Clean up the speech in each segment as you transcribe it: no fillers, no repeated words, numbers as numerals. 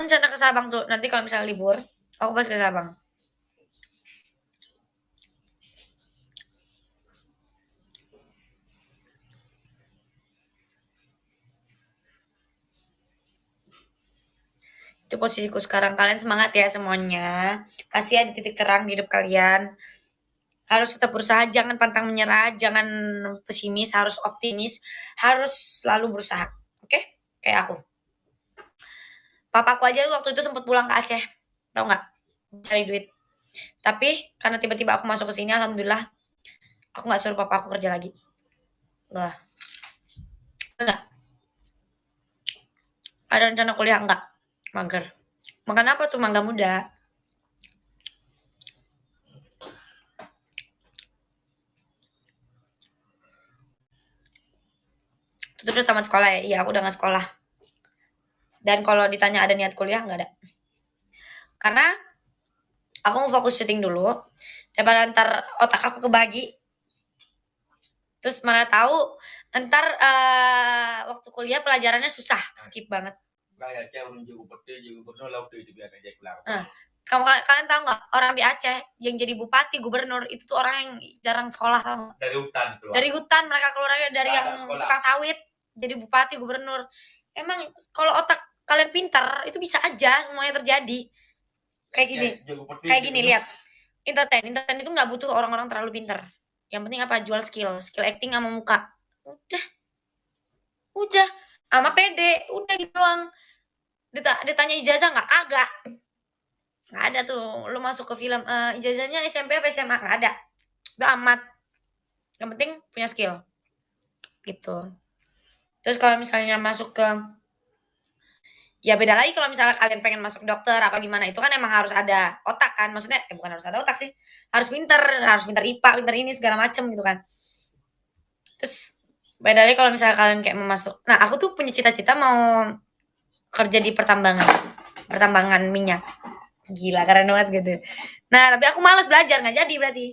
rencana ke Sabang tuh, nanti kalau misalnya libur, aku pas ke Sabang. Itu posisiku sekarang. Kalian semangat ya semuanya. Pasti ada titik terang di hidup kalian. Harus tetap berusaha, jangan pantang menyerah, jangan pesimis, harus optimis, harus selalu berusaha. Oke? Kayak aku. Papaku aja waktu itu sempat pulang ke Aceh. Tahu nggak? Cari duit. Tapi karena tiba-tiba aku masuk ke sini, alhamdulillah aku nggak suruh papa aku kerja lagi. Wah, enggak. Ada rencana kuliah enggak? Mager. Makan apa tuh mangga muda? Itu udah tamat sekolah ya? Iya, aku udah nggak sekolah. Dan kalau ditanya ada niat kuliah nggak ada. Karena aku mau fokus syuting dulu. Daripada ntar otak aku kebagi. Terus mana tahu ntar waktu kuliah pelajarannya susah, skip banget. Kalian tahu nggak orang di Aceh yang jadi bupati, gubernur itu tuh orang yang jarang sekolah, tahu nggak? Dari hutan keluar. Dari hutan mereka keluarnya dari yang tukang sawit jadi bupati, gubernur. Emang kalau otak kalian pintar itu bisa aja semuanya terjadi. Kayak gini, lihat. Entertain itu nggak butuh orang-orang terlalu pintar. Yang penting apa? Jual skill acting sama muka. Udah, sama pede, udah gitu doang. Ditanya ijazah nggak? Kagak. Nggak ada tuh. Lu masuk ke film, ijazahnya SMP apa SMA? Nggak ada. Udah amat. Yang penting punya skill. Gitu. Terus kalau misalnya masuk ke, ya beda lagi kalau misalnya kalian pengen masuk dokter apa gimana, itu kan emang harus ada otak kan. Maksudnya, bukan harus ada otak sih. Harus pinter IPA, pinter ini segala macem gitu kan. Terus beda lagi kalau misalnya kalian kayak mau masuk. Nah, aku tuh punya cita-cita mau kerja di pertambangan minyak. Gila, keren banget gitu. Nah, tapi aku malas belajar, nggak jadi berarti.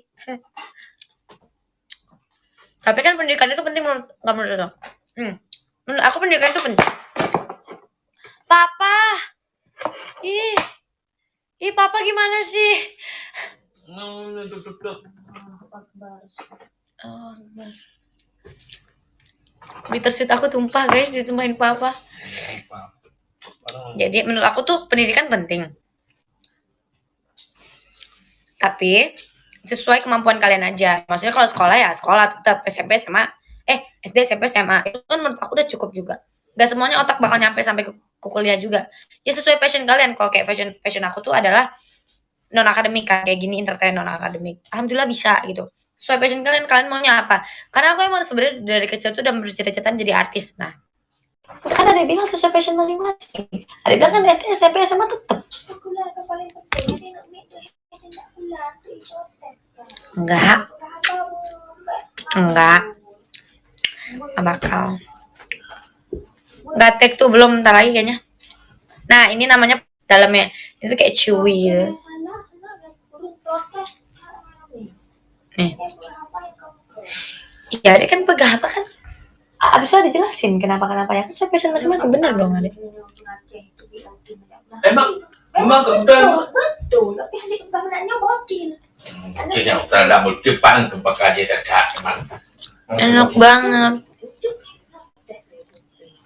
Tapi kan pendidikan itu penting nggak menurut lo? Menurut aku pendidikan itu penting. Papa, papa gimana sih? Oh, bittersweet aku tumpah guys, ditumpahin papa. Jadi menurut aku tuh pendidikan penting. Tapi sesuai kemampuan kalian aja. Maksudnya kalau sekolah ya sekolah tetap SMP SMA, SD SMP SMA itu kan menurut aku udah cukup juga. Gak semuanya otak bakal nyampe sampai ke kuliah juga. Ya sesuai passion kalian. Kalau kayak passion aku tuh adalah non akademik kan, kayak gini entertain non akademik. Alhamdulillah bisa gitu. Sesuai passion kalian maunya apa? Karena aku emang sebenarnya dari kecil tuh udah bercita-cita jadi artis. Nah, kan ada yang bilang sesuai passion masing-masing. Ada yang bilang kan SD SMP SMA tetap. Enggak. Nggak bakal. Gatek tuh belum, ntar lagi kayaknya. Nah, ini namanya dalamnya. Itu kayak chewy gitu. Nih. Iya, dia kan pegang apa kan? Abis itu ada jelasin kenapa ya. Kan sesuai passion masing-masing, bener dong adek. Emang kebetulan betul, tapi hanya kebanyakannya bocil. Jadi udah lama depan tempat aja dekat teman. Enak banget.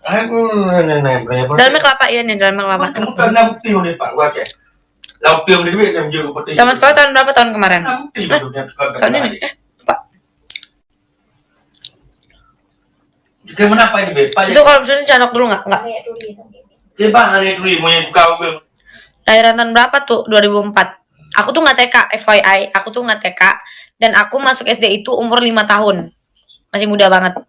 Dalamnya kelapa ya nih, dalamnya kelapa. Tamat sekolah tahun berapa tahun kemarin? Tahun ini? Pak. Gimana apa ini, Pak? Itu kalau misalnya candok dulu nggak? Nggak. Dia hari dulu mau buka mobil. Lahiran tahun berapa tuh? 2004. Aku tuh nggak TK, FYI. Aku tuh nggak TK. Dan aku masuk SD itu umur 5 tahun. Masih muda banget.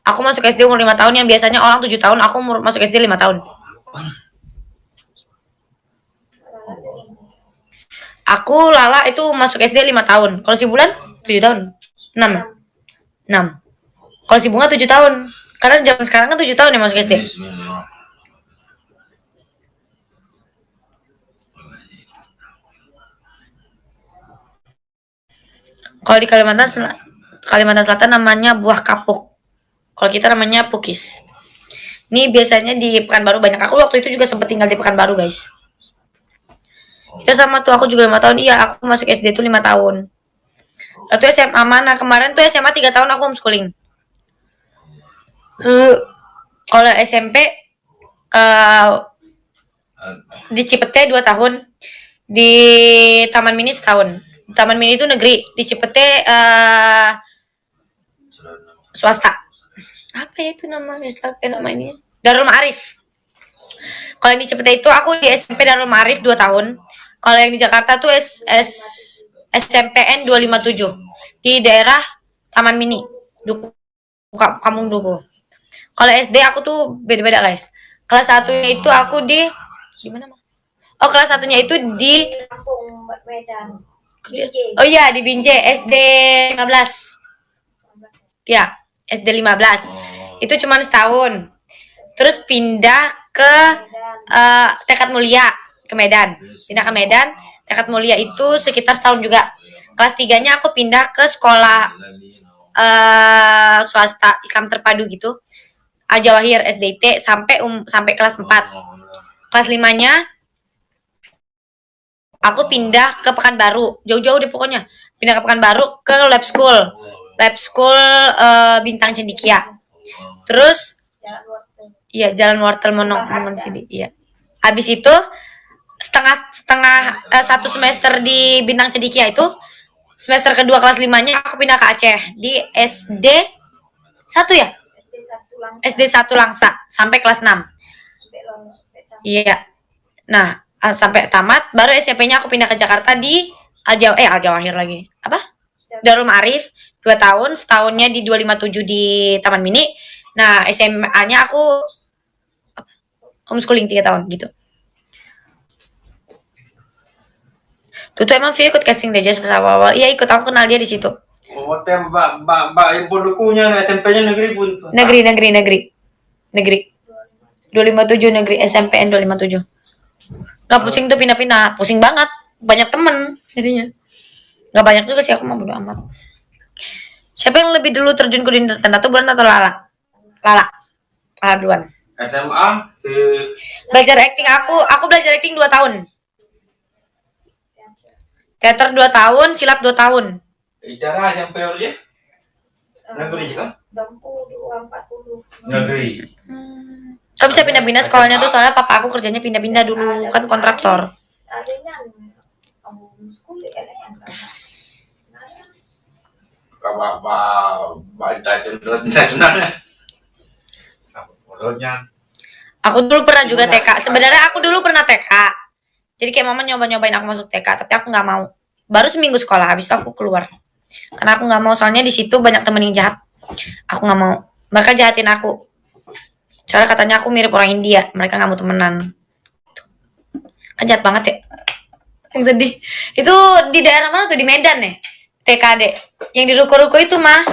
Aku masuk SD umur 5 tahun, yang biasanya orang 7 tahun, aku masuk SD 5 tahun. Aku Lala itu masuk SD 5 tahun. Kalau si Bulan 7 tahun. 6. Kalau si Bunga 7 tahun. Karena zaman sekarang kan 7 tahun ya masuk SD. Kalau di Kalimantan Selatan namanya buah kapuk. Kalau kita namanya pukis. Ini biasanya di Pekanbaru banyak. Aku waktu itu juga sempat tinggal di Pekanbaru, guys. Kita sama tuh, aku juga 5 tahun. Iya, aku masuk SD tuh 5 tahun. Lalu SMA mana? Kemarin tuh SMA 3 tahun aku homeschooling. Kalau SMP di Cipete 2 tahun, di Taman Mini setahun. Taman Mini itu negeri, di Cipete swasta. Apa ya itu nama ini? Darul Ma'arif. Kalau yang di Cipete itu aku di SMP Darul Ma'arif 2 tahun. Kalau yang di Jakarta tuh SMPN 257 di daerah Taman Mini, Duku, Kampung Duku. Kalau SD aku tuh beda-beda, guys. Kelas 1-nya itu aku di mana, Mah? Oh, kelas 1-nya itu di Kampung Medan. Oh iya, di Binjai, SD 15. Ya, SD 15. Itu cuma setahun. Terus pindah ke Tekad Mulia ke Medan. Pindah ke Medan, Tekad Mulia itu sekitar setahun juga. Kelas 3-nya aku pindah ke sekolah swasta Islam terpadu gitu. Al-Jawahir SDIT sampai kelas 4. Kelas 5-nya aku pindah ke Pekanbaru, jauh-jauh deh pokoknya. Pindah ke Pekanbaru ke lab school Bintang Cendikia. Terus iya, Jalan Wortel Monong sini. Iya. Habis itu setengah 1 semester di Bintang Cendikia itu, semester kedua kelas 5-nya aku pindah ke Aceh di SD 1 ya? SD 1 Langsa sampai kelas 6. Iya. Nah, sampai tamat baru SMP-nya aku pindah ke Jakarta di Al-Jawahir lagi. Apa? Darul Ma'arif 2 tahun, setahunnya di 257 di Taman Mini. Nah, SMA-nya aku homeschooling 3 tahun gitu. Tuh emang Vio ikut casting Dejas pas awal-awal. Iya, ikut, aku kenal dia di situ. Oh, mbak ibu dukunya SMP-nya negeri pun. Negeri. 257 negeri, SMPN 257. Gak pusing tuh pindah-pindah, pusing banget. Banyak temen jadinya. Gak banyak juga sih, aku mau bodo amat. Siapa yang lebih dulu terjun ke dunia tanda tuh Bulan atau Lala? Lala duluan. SMA Belajar acting aku belajar acting 2 tahun. Teater 2 tahun, silat 2 tahun. Icara SMP aja. Negeri kan? Bangku 240. Negeri. Kalau bisa pindah-pindah sekolahnya tuh soalnya papa aku kerjanya pindah-pindah dulu, kan kontraktor. Adanya homeschooling kan yang Aku dulu pernah juga TK. Sebenarnya aku dulu pernah TK. Jadi kayak mama nyobain aku masuk TK, tapi aku nggak mau. Baru seminggu sekolah, habis itu aku keluar. Karena aku nggak mau, soalnya di situ banyak temen yang jahat. Aku nggak mau. Mereka jahatin aku. Soalnya katanya aku mirip orang India. Mereka nggak mau temenan. Kan jahat banget ya. Yang sedih. Itu di daerah mana tuh? Di Medan ya? TKD. Yang di ruko-ruko itu mah.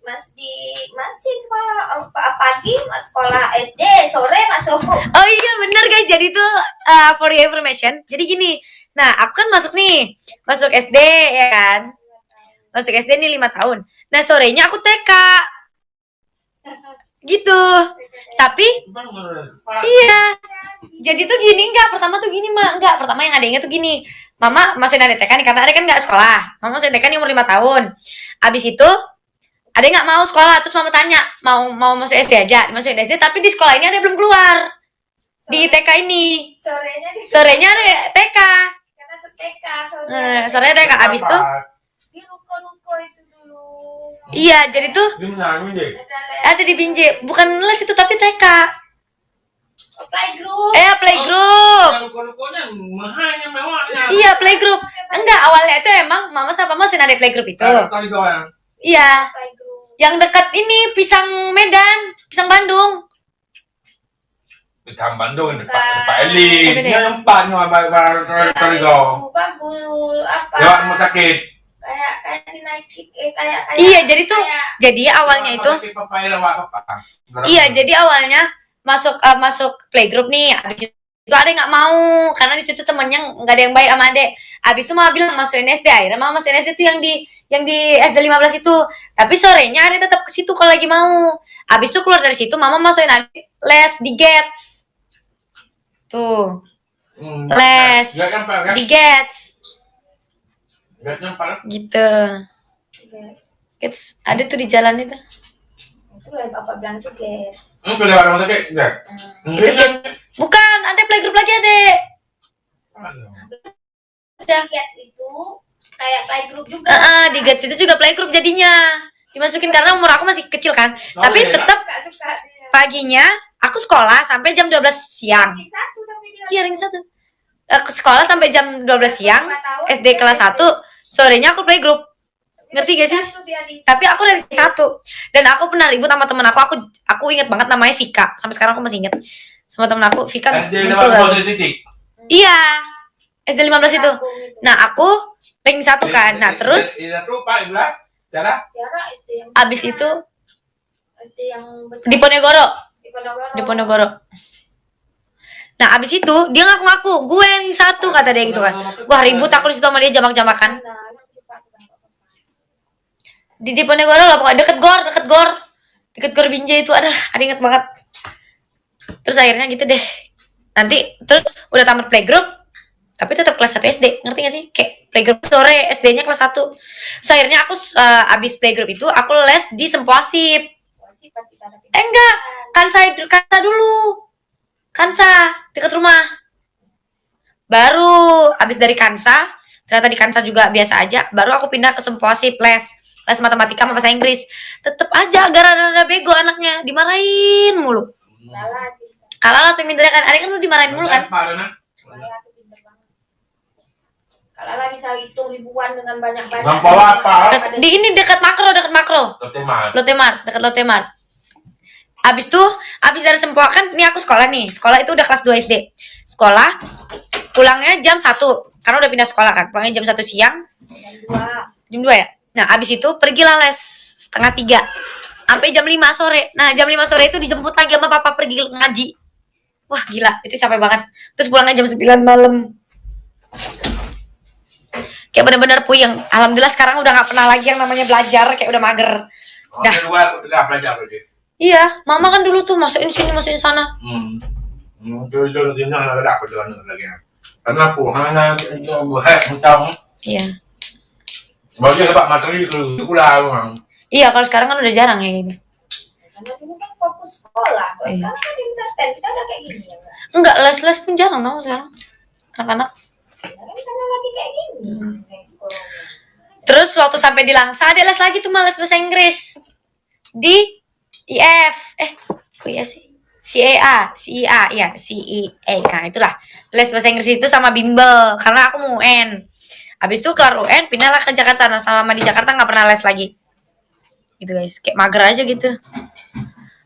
masih sekolah pagi, sekolah SD, sore masuk. Oh iya bener guys. Jadi tuh for your information. Jadi gini. Nah aku kan masuk SD ya kan. Masuk SD nih 5 tahun. Nah sorenya aku TK. Gitu. Tapi iya. Jadi tuh gini pertama yang adanya tuh gini. Mama masukin adek TK nih karena adek kan nggak sekolah. Mama masukin TK nih umur 5 tahun. Abis itu adek nggak mau sekolah, terus mama tanya mau masuk SD aja, masukin SD tapi di sekolah ini adek belum keluar. Di TK ini. Sorenya ada TK. Karena TK sorenya TK. Abis tuh di ruko-ruko itu dulu. Iya, jadi tuh ada di Binjai, bukan les itu tapi TK. Playgroup. Playgroup. Iya, playgroup. Enggak, awalnya itu emang mama sama papa masih ada playgroup itu. Iya. Yang dekat ini Pisang Medan, Pisang Bandung. Pisang Bandung Pak Eli. Ini tempatnya Bagus apa? Lewat rumah sakit. Kayak Sinaikin kayak Iya, jadi awalnya itu. Iya, jadi awalnya masuk playgroup nih. Habis itu adek nggak mau karena di situ temennya nggak ada yang baik sama adek. Habis itu mama bilang masukin SD, akhirnya mama masukin SD itu yang di Yang di SD 15 itu. Tapi sorenya Ade tetap ke situ kalau lagi mau. Habis itu keluar dari situ mama masukin Ade les di Gates. Tuh. Les Gak gampang kan? di Gates. Gak gampang. Gitu. Gates ada tuh di jalan itu. Itu lah bapak bilang tuh guys. Enggak lewat rumah sakit, enggak. Itu Gates. Bukan, ada playgroup lagi ada. Udah. Guys itu kayak playgroup juga. Di Gates itu juga playgroup jadinya. Dimasukin karena umur aku masih kecil kan. Tapi iya. tetap Gak suka dia. paginya aku sekolah sampai jam 12 siang. Ranking 1 tapi dia. Iya, ring 1. Aku sekolah sampai jam 12 siang. 4 tahun, SD kelas 1, sorenya aku playgroup. Ngerti gak sih? Tapi aku dari 1. Dan aku pernah ribut sama temen aku inget banget namanya Vika. Sampai sekarang aku masih inget. Sama temen aku, Vika Dia muncul dapat lagi. titik. Iya. SD 15 itu. Nah, aku ring 1 kan. Nah, terus Tidak lupa bilang cara Tiara SD yang abis itu SD yang besar di Ponegoro. di Ponorogo. Di Ponegoro. Nah, abis itu dia ngaku-ngaku, gue yang 1 kata dia gitu kan. Wah, ribut aku di situ sama dia jamak-jamakan. Di Ponegoro lah pokoknya deket gor Binjai itu ada inget banget. Terus akhirnya gitu deh. Nanti terus udah tamat playgroup tapi tetap kelas 1 SD, ngerti gak sih? Kayak playgroup sore, SD-nya kelas 1. Terus akhirnya aku abis playgroup itu aku les di Sempoasip. Enggak, Kansa dulu. Kansa dekat rumah. Baru abis dari Kansa, ternyata di Kansa juga biasa aja, baru aku pindah ke Sempoasip les matematika sama bahasa Inggris. Tetep aja gara-gara bego anaknya, dimarahin mulu. Kalah lah tuh minta kan, Adik kan lu dimarahin mulu kan? Kalau lah misal hitung ribuan dengan banyak-banyak. Membawa apa? Di ini dekat makro. Dekat Lotemar. Abis dari Sempoa kan, ini aku sekolah nih. Sekolah itu udah kelas 2 SD. Sekolah, pulangnya jam 1. Karena udah pindah sekolah kan. Pulangnya jam 1 siang. Jam 2 ya? Nah, abis itu pergilah les setengah 3. Sampai jam 5 sore. Nah, jam 5 sore itu dijemput lagi sama papa pergi ngaji. Wah, gila. Itu capek banget. Terus pulangnya jam 9 malam. Kayak bener-bener puyeng. Alhamdulillah sekarang udah gak pernah lagi yang namanya belajar. Kayak udah mager. Udah belajar berarti. Iya, mama kan dulu tuh masukin sini, masukin sana. Karena puhana buat mentang. Iya. Baru dia dapat materi itu pulang. Iya, kalau sekarang kan udah jarang ya gini. Karena dulu kan fokus sekolah. Kalau Iya. sekarang kan di Interstand kita udah kayak gini ya. Enggak, les pun jarang tau sekarang. Anak-anak. Karena lagi kayak gini. Terus waktu sampai di Langsa ada les lagi tuh les bahasa Inggris. Di IF. Kok iya sih? CEA. Nah, itulah. Les bahasa Inggris itu sama bimbel karena aku mau UN. Habis itu kelar UN pindahlah ke Jakarta. Nah, selama di Jakarta nggak pernah les lagi. Gitu guys, kayak mager aja gitu.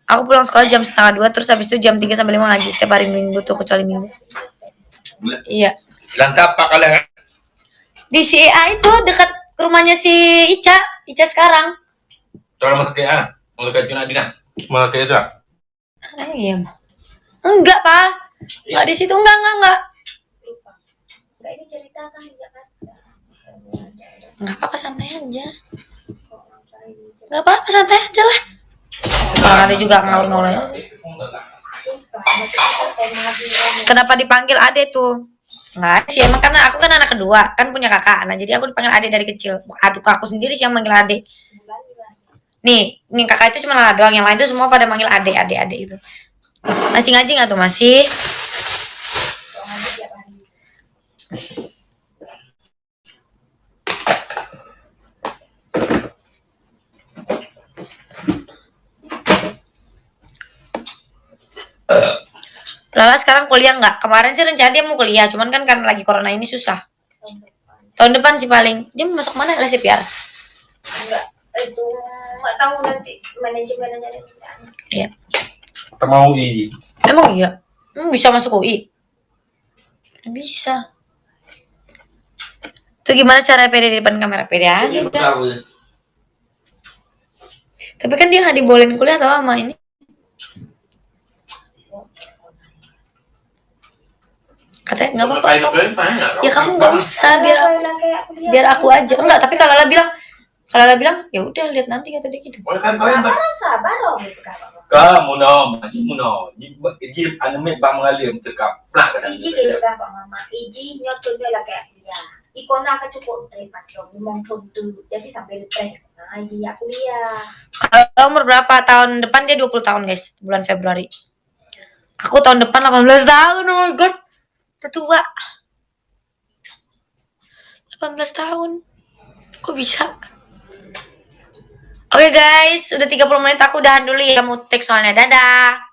Aku pulang sekolah jam 1:30 terus habis itu jam 3 sampai 5 ngaji setiap hari Minggu tuh kecuali Minggu. Iya. Bilang apa kalian? Di CEA itu dekat rumahnya si Ica sekarang. Kalau masuk ke mau ke Junadina. Mau ke itu. Iya, mah. Enggak, Pak. Enggak di situ, enggak. Enggak, ini cerita kan enggak kan? Enggak apa-apa, santai aja. Enggak apa-apa, santai aja lah. Kalau ada juga ngaul-ngaul aja. Kenapa dipanggil Ade tuh? Enggak ada sih, emang karena aku kan anak kedua, kan punya kakak. Nah, jadi aku dipanggil Ade dari kecil. Aduh, aku sendiri sih yang manggil Ade. Nih kakak itu cuma Lala doang, yang lain tuh semua pada manggil Ade itu. Masih ngaji nggak tuh? Masih. Lala sekarang kuliah nggak? Kemarin sih rencana dia mau kuliah, cuman kan karena lagi corona ini susah. Tahun depan sih paling. Dia mau masuk mana? Les CPR? Enggak, itu nggak tahu nanti manajemennya ada. Iya. Mau UI. Emang iya? Bisa masuk UI? Bisa. Tuh gimana cara pede di depan kamera? Pede aja udah. Tapi kan dia nggak dibolehin kuliah tau sama ini. Katanya nggak apa-apa. Ya kamu nggak usah biar aku aja. Enggak, tapi kalau Lala bilang Kalau dia bilang, ya udah lihat nanti kata dia gitu. Boleh kan kalian sabar loh gitu kan. kamu no, maju iji anime bang ngalim tekap lah kan. Iji kayak juga Pak Mama. Iji nyotonya lah kayak dia. Ikona kan cukup terima dong, ngomong tuh. Jadi sampai depres. Nah, Iji ya kuliah. Kalau umur berapa? Tahun depan dia 20 tahun guys, bulan Februari. Aku tahun depan 18 tahun, oh my god. Udah tua. 18 tahun. Kok bisa? Oke guys, udah 30 menit aku udahan dulu ya, mau take soalnya. Dadah.